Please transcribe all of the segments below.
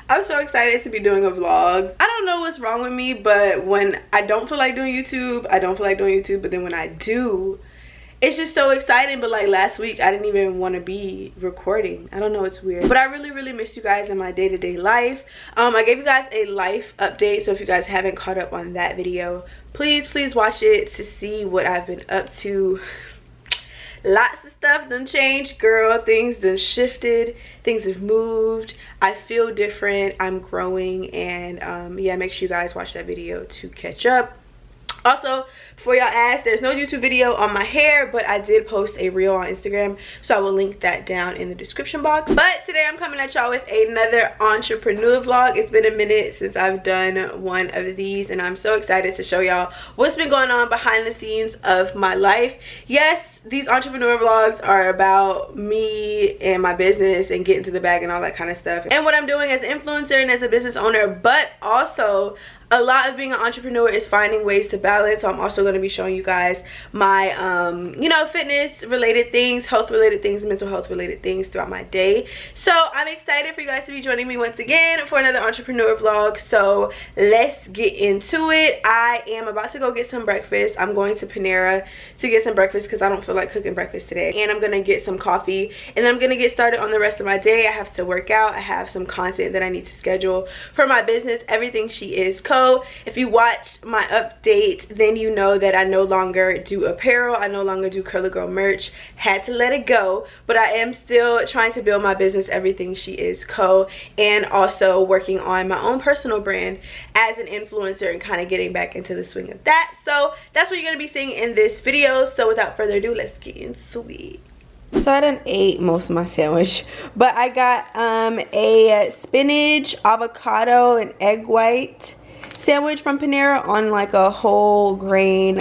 I'm so excited to be doing a vlog. I don't know what's wrong with me, but when I don't feel like doing YouTube, I don't feel like doing YouTube. But then when I do, it's just so exciting. But like last week, I didn't even want to be recording. I don't know, it's weird. But I really miss you guys in my day-to-day life. I gave you guys a life update. So if you guys haven't caught up on that video, please watch it to see what I've been up to. Lots of stuff done changed, girl. Things done shifted, things have moved. I feel different, I'm growing, and yeah, make sure you guys watch that video to catch up. Also, before y'all ask, there's no YouTube video on my hair, but I did post a reel on Instagram, so I will link that down in the description box. But today I'm coming at y'all with another entrepreneur vlog. It's been a minute since I've done one of these, and I'm so excited to show y'all what's been going on behind the scenes of my life. Yes, these entrepreneur vlogs are about me and my business and getting to the bag and all that kind of stuff, and what I'm doing as an influencer and as a business owner, but also a lot of being an entrepreneur is finding ways to balance. So I'm also going to be showing you guys my you know, fitness related things, health related things, mental health related things throughout my day. So I'm excited for you guys to be joining me once again for another entrepreneur vlog. So let's get into it. I am about to go get some breakfast. I'm going to Panera to get some breakfast because I don't feel like cooking breakfast today, and I'm gonna get some coffee, and I'm gonna get started on the rest of my day. I have to work out. I have some content that I need to schedule for my business, Everything She Is Co. If you watched my update, then you know that I no longer do apparel. I no longer do Curly Girl merch. Had to let it go, but I am still trying to build my business, Everything She Is Co, and also working on my own personal brand as an influencer and kind of getting back into the swing of that. So that's what you're gonna be seeing in this video. So without further ado, let's get into it. So I done ate most of my sandwich, but I got a spinach, avocado, and egg white sandwich from Panera on like a whole grain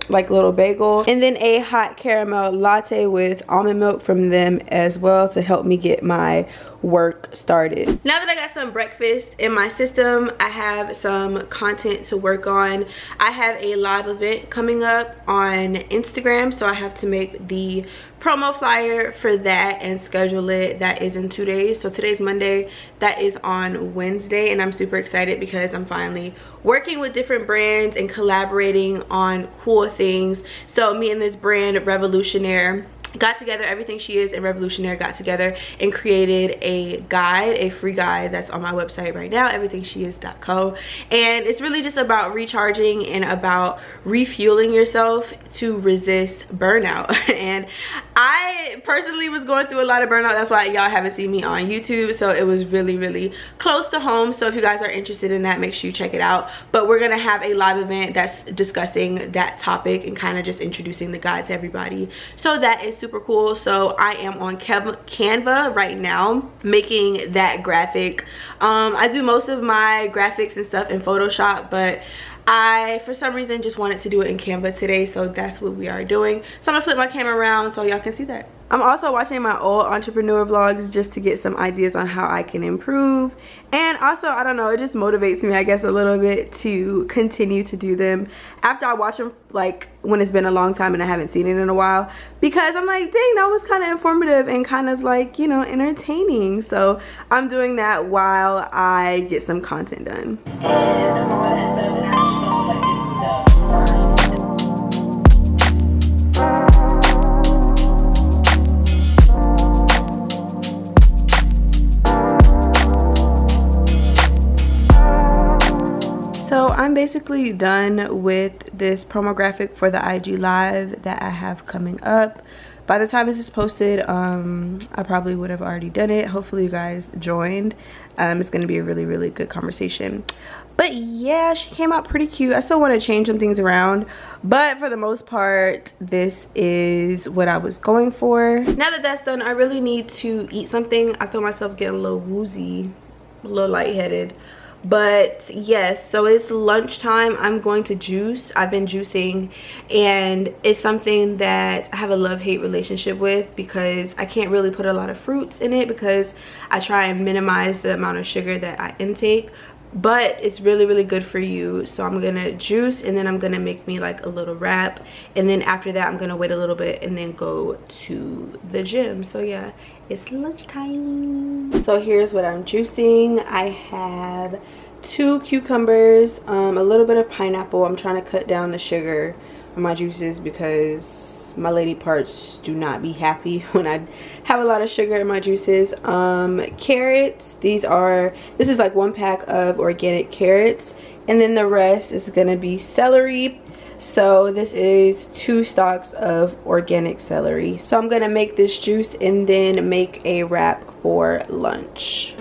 like little bagel, and then a hot caramel latte with almond milk from them as well to help me get my work started. Now that I got some breakfast in my system, I have some content to work on. I have a live event coming up on Instagram, so I have to make the promo flyer for that and schedule it. That is in 2 days. So today's Monday, that is on Wednesday, and I'm super excited because I'm finally working with different brands and collaborating on cool things. So me and this brand Revolutionaire got together, Everything She Is and Revolutionaire got together and created a guide, a free guide that's on my website right now, everythingsheiis.co, and it's really just about recharging and about refueling yourself to resist burnout. And I personally was going through a lot of burnout. That's why y'all haven't seen me on YouTube, so it was really close to home. So if you guys are interested in that, make sure you check it out. But we're gonna have a live event that's discussing that topic and kind of just introducing the guide to everybody. So that is super cool. So I am on Canva right now making that graphic. I do most of my graphics and stuff in Photoshop, but I for some reason just wanted to do it in Canva today, so that's what we are doing. So I'm gonna flip my camera around so y'all can see that. I'm also watching my old entrepreneur vlogs just to get some ideas on how I can improve, and also I don't know, it just motivates me, I guess, a little bit to continue to do them after I watch them, like when it's been a long time and I haven't seen it in a while, because I'm like, dang, that was kind of informative and kind of like, you know, entertaining. So I'm doing that while I get some content done. And all that stuff, and I just don't feel like getting some done. So I'm basically done with this promo graphic for the IG live that I have coming up. By the time this is posted, I probably would have already done it. Hopefully you guys joined. It's going to be a really good conversation. But yeah, she came out pretty cute. I still want to change some things around, but for the most part, this is what I was going for. Now that that's done, I really need to eat something. I feel myself getting a little woozy, a little lightheaded. But yes, so it's lunchtime. I'm going to juice. I've been juicing, and it's something that I have a love-hate relationship with because I can't really put a lot of fruits in it because I try and minimize the amount of sugar that I intake. but it's really, really good for you. So I'm gonna juice, and then I'm gonna make me like a little wrap, and then after that I'm gonna wait a little bit and then go to the gym. So yeah, it's lunchtime. So here's what I'm juicing. I have 2 cucumbers, a little bit of pineapple. I'm trying to cut down the sugar on my juices because my lady parts do not be happy when I have a lot of sugar in my juices. Carrots, this is like 1 pack of organic carrots, and then the rest is gonna be celery. So this is 2 stalks of organic celery. So I'm gonna make this juice and then make a wrap for lunch.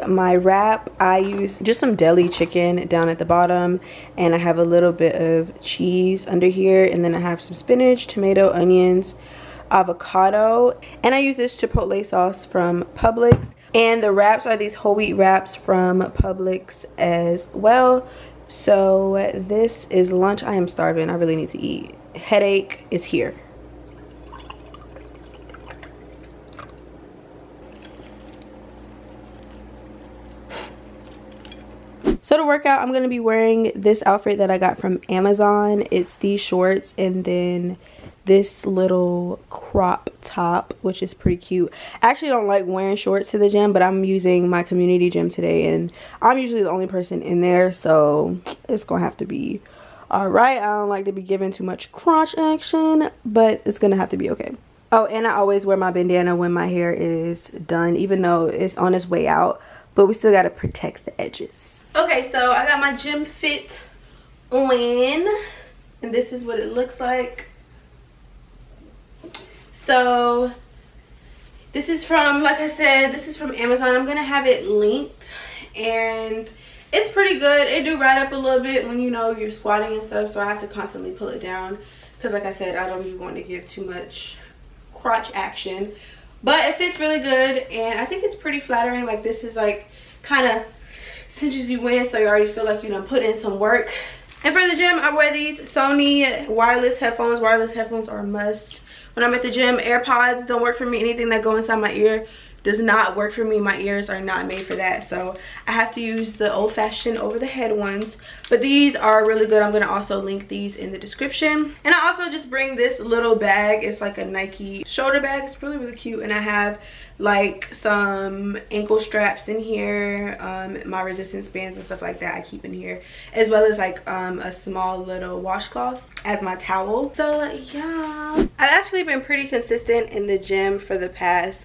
My wrap, I use just some deli chicken down at the bottom, and I have a little bit of cheese under here, and then I have some spinach, tomato, onions, avocado, and I use this chipotle sauce from Publix. And the wraps are these whole wheat wraps from Publix as well. So this is lunch. I am starving. I really need to eat. Headache is here. So to work out, I'm going to be wearing this outfit that I got from Amazon. It's these shorts and then this little crop top, which is pretty cute. I actually don't like wearing shorts to the gym, but I'm using my community gym today, and I'm usually the only person in there, so it's going to have to be alright. I don't like to be giving too much crotch action, but it's going to have to be okay. Oh, and I always wear my bandana when my hair is done, even though it's on its way out, but we still got to protect the edges. Okay, so I got my gym fit on, and this is what it looks like. So this is from, like I said, this is from Amazon. I'm gonna have it linked, and it's pretty good. It do ride up a little bit when, you know, you're squatting and stuff, so I have to constantly pull it down because, like I said, I don't even want to give too much crotch action, but it fits really good, and I think it's pretty flattering. Like, this is like kind of cinches you in, so you already feel like you done put in some work. And for the gym, I wear these Sony wireless headphones. Wireless headphones are a must when I'm at the gym. AirPods don't work for me. Anything that go inside my ear does not work for me. My ears are not made for that, so I have to use the old-fashioned over-the-head ones. But these are really good. I'm going to also link these in the description. And I also just bring this little bag. It's like a Nike shoulder bag. It's really, really cute. And I have like some ankle straps in here, my resistance bands and stuff like that I keep in here, as well as like a small little washcloth as my towel. So yeah, I've actually been pretty consistent in the gym for the past,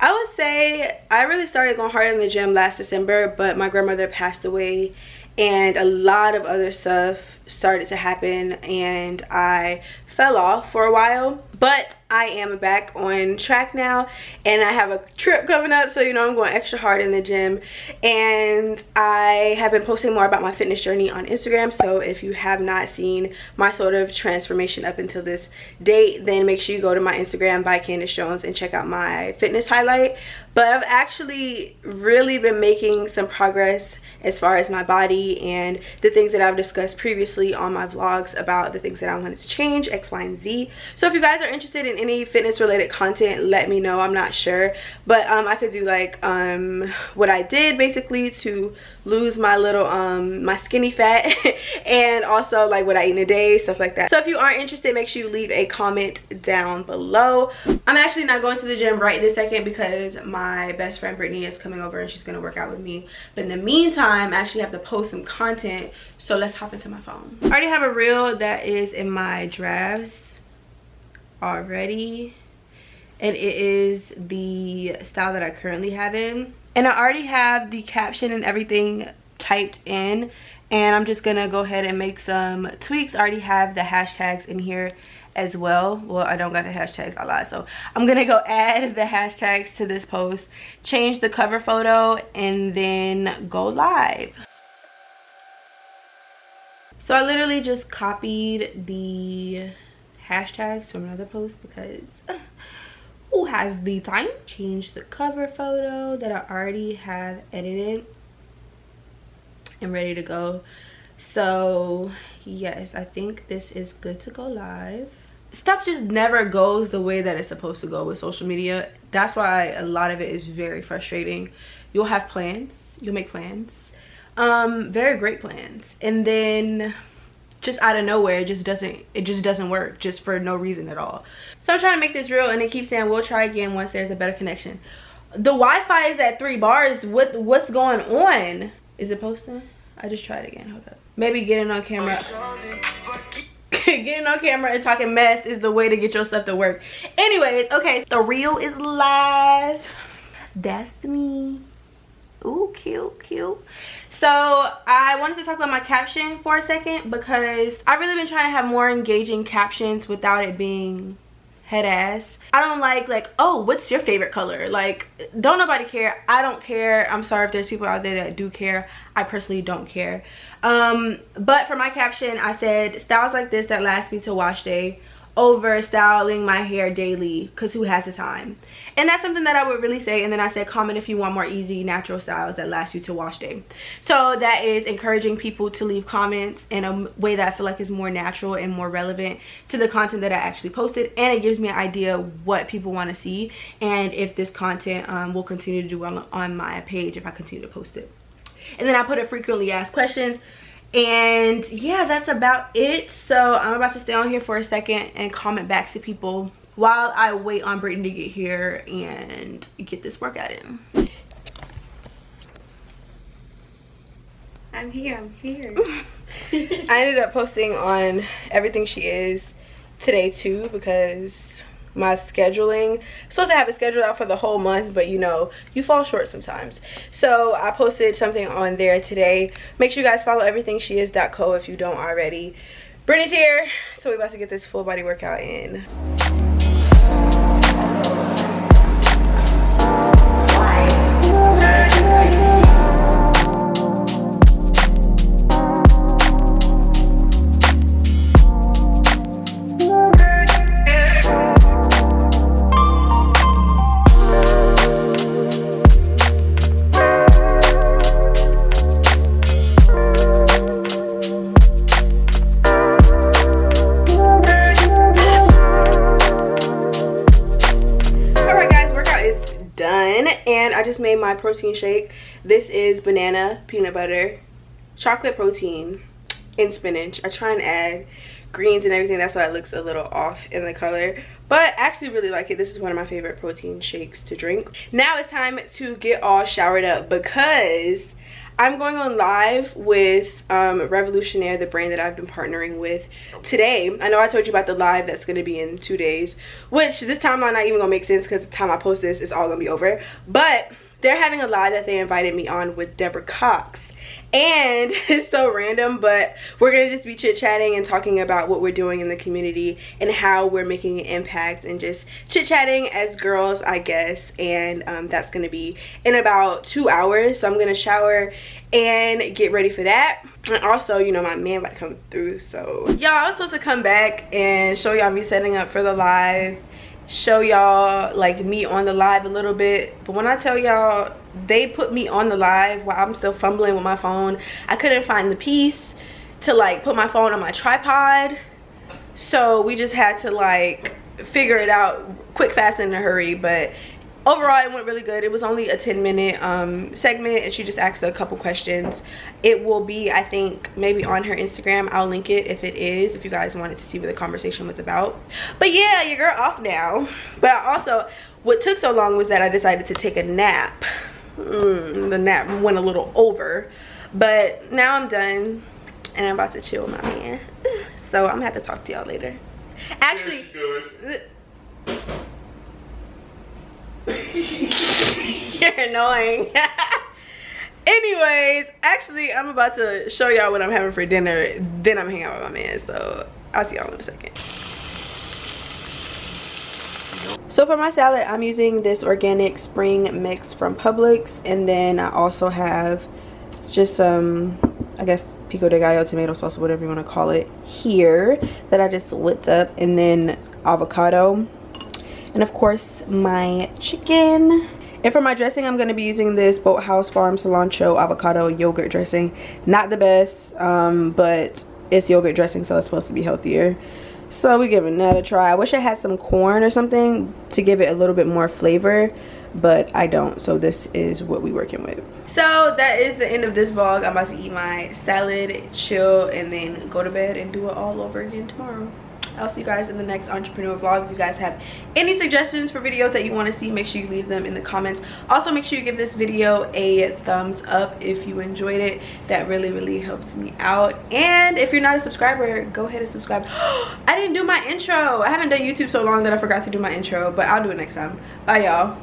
I would say, I really started going hard in the gym last December, but my grandmother passed away and a lot of other stuff started to happen, and I fell off for a while. But I am back on track now, and I have a trip coming up, so you know I'm going extra hard in the gym. And I have been posting more about my fitness journey on Instagram, so if you have not seen my sort of transformation up until this date, then make sure you go to my Instagram by Candace Jones and check out my fitness highlight. But I've actually really been making some progress as far as my body and the things that I've discussed previously on my vlogs about the things that I wanted to change, X, Y, and Z. So if you guys are interested in any fitness related content, let me know. I'm not sure, but I could do like what I did basically to lose my little my skinny fat and also like what I eat in a day, stuff like that. So if you are interested, make sure you leave a comment down below. I'm actually not going to the gym right this second because my best friend Brittany is coming over and she's gonna work out with me, but in the meantime I actually have to post some content, so let's hop into my phone. I already have a reel that is in my drafts already, and it is the style that I currently have in, and I already have the caption and everything typed in, and I'm just gonna go ahead and make some tweaks. I already have the hashtags in here as well. Well, I don't got the hashtags, I lied. So I'm gonna go add the hashtags to this post, change the cover photo, and then go live. So I literally just copied the hashtags from another post because who has the time? Change the cover photo that I already have edited and ready to go. So yes, I think this is good to go live. Stuff just never goes the way that it's supposed to go with social media. That's why a lot of it is very frustrating. You'll have plans, you'll make plans, very great plans, and then just out of nowhere it just doesn't work, just for no reason at all. So I'm trying to make this real, and it keeps saying we'll try again once there's a better connection. The Wi-Fi is at 3 bars. What's going on? Is it posting? I just tried again. Hold up. Maybe getting on camera getting on camera and talking mess is the way to get your stuff to work. Anyways, okay, the reel is live. That's me. Ooh, cute, cute. So I wanted to talk about my caption for a second, because I've really been trying to have more engaging captions without it being head ass. I don't like, oh, what's your favorite color? Like, don't nobody care. I don't care. I'm sorry if there's people out there that do care. I personally don't care. But for my caption, I said styles like this that last me till wash day over styling my hair daily, because who has the time? And that's something that I would really say. And then I said comment if you want more easy natural styles that last you till wash day. So that is encouraging people to leave comments in a way that I feel like is more natural and more relevant to the content that I actually posted, and it gives me an idea what people want to see and if this content will continue to do well on my page if I continue to post it. And then I put a frequently asked questions. And yeah, that's about it. So I'm about to stay on here for a second and comment back to people while I wait on Brittany to get here and get this workout in. I'm here. I ended up posting on everything she is today too, because my scheduling, I'm supposed to have it scheduled out for the whole month, but you know, you fall short sometimes. So I posted something on there today. Make sure you guys follow everythingsheiis.co if you don't already. Brittany's here, so we're about to get this full body workout in. I just made my protein shake. This is banana, peanut butter, chocolate protein, and spinach. I try and add greens and everything. That's why it looks a little off in the color, but I actually really like it. This is one of my favorite protein shakes to drink. Now it's time to get all showered up, because I'm going on live with 𝗣𝗥𝗘𝗩𝗜, the brand that I've been partnering with today. I know I told you about the live that's going to be in 2 days, which this timeline not even going to make sense because the time I post this, it's all going to be over. But they're having a live that they invited me on with 𝗣𝗥𝗘𝗩𝗜. And it's so random, but we're going to just be chit-chatting and talking about what we're doing in the community and how we're making an impact, and just chit-chatting as girls, I guess. And that's going to be in about 2 hours. So I'm going to shower and get ready for that. And also, you know, my man about to come through. So y'all, I was supposed to come back and show y'all me setting up for the live, show y'all like me on the live a little bit. But when I tell y'all, they put me on the live while I'm still fumbling with my phone. I couldn't find the piece to like put my phone on my tripod, so we just had to like figure it out quick, fast, and in a hurry. But overall it went really good. It was only a 10-minute segment, and she just asked a couple questions. It will be, I think, maybe on her Instagram. I'll link it if it is, if you guys wanted to see what the conversation was about. But yeah, your girl off now. But also, what took so long was that I decided to take a nap. The nap went a little over, but now I'm done and I'm about to chill with my man. So I'm gonna have to talk to y'all later. Actually, you're annoying. Anyways, actually, I'm about to show y'all what I'm having for dinner. Then I'm hanging out with my man. So I'll see y'all in a second. So for my salad, I'm using this organic spring mix from Publix, and then I also have just some, I guess, pico de gallo tomato sauce, whatever you want to call it, here that I just whipped up, and then avocado, and of course my chicken. And for my dressing, I'm going to be using this Boathouse Farm Cilantro Avocado Yogurt dressing. Not the best, but it's yogurt dressing, so it's supposed to be healthier. So we're giving that a try. I wish I had some corn or something to give it a little bit more flavor, but I don't. So this is what we're working with. So that is the end of this vlog. I'm about to eat my salad, chill, and then go to bed and do it all over again tomorrow. I'll see you guys in the next entrepreneur vlog. If you guys have any suggestions for videos that you want to see, make sure you leave them in the comments. Also, make sure you give this video a thumbs up if you enjoyed it. That really helps me out. And if you're not a subscriber, go ahead and subscribe. I didn't do my intro. I haven't done YouTube so long that I forgot to do my intro, but I'll do it next time. Bye, y'all.